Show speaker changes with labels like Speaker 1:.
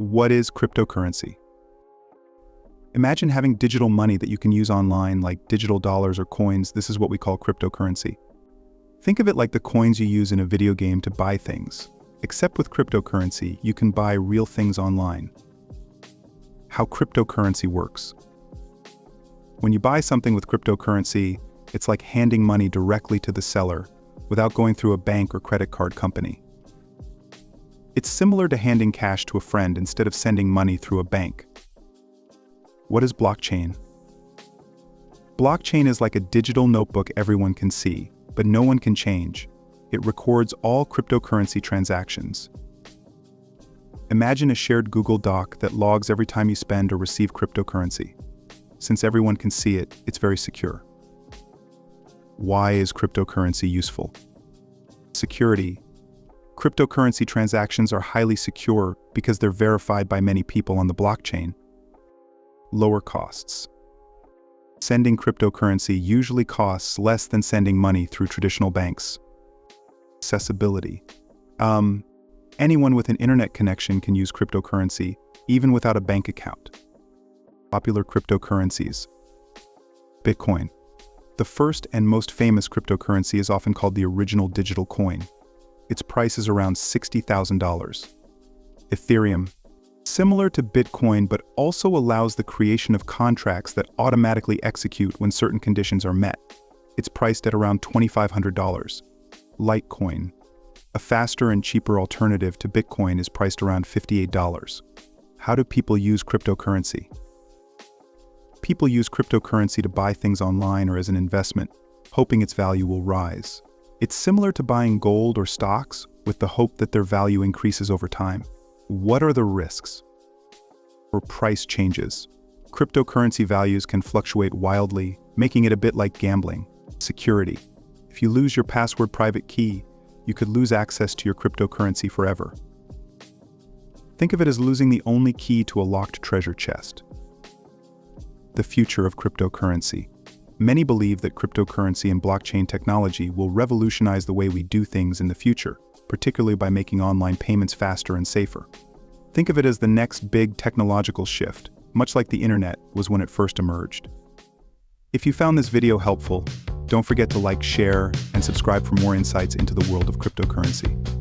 Speaker 1: What is cryptocurrency? Imagine having digital money that you can use online, like digital dollars or coins. This is what we call cryptocurrency. Think of it like the coins you use in a video game to buy things. Except with cryptocurrency, you can buy real things online. How cryptocurrency works. When you buy something with cryptocurrency, it's like handing money directly to the seller without going through a bank or credit card company. It's similar to handing cash to a friend instead of sending money through a bank. What is blockchain? Blockchain is like a digital notebook everyone can see, but no one can change. It records all cryptocurrency transactions. Imagine a shared Google Doc that logs every time you spend or receive cryptocurrency. Since everyone can see it, it's very secure. Why is cryptocurrency useful? Security. Cryptocurrency transactions are highly secure because they're verified by many people on the blockchain. Lower costs. Sending cryptocurrency usually costs less than sending money through traditional banks. Accessibility. Anyone with an internet connection can use cryptocurrency, even without a bank account. Popular cryptocurrencies. Bitcoin. The first and most famous cryptocurrency is often called the original digital coin. Its price is around $60,000. Ethereum. Similar to Bitcoin, but also allows the creation of contracts that automatically execute when certain conditions are met. It's priced at around $2,500. Litecoin. A faster and cheaper alternative to Bitcoin is priced around $58. How do people use cryptocurrency? People use cryptocurrency to buy things online or as an investment, hoping its value will rise. It's similar to buying gold or stocks with the hope that their value increases over time. What are the risks? Or price changes. Cryptocurrency values can fluctuate wildly, making it a bit like gambling. Security. If you lose your password private key, you could lose access to your cryptocurrency forever. Think of it as losing the only key to a locked treasure chest. The future of cryptocurrency. Many believe that cryptocurrency and blockchain technology will revolutionize the way we do things in the future, particularly by making online payments faster and safer. Think of it as the next big technological shift, much like the internet was when it first emerged. If you found this video helpful, don't forget to like, share, and subscribe for more insights into the world of cryptocurrency.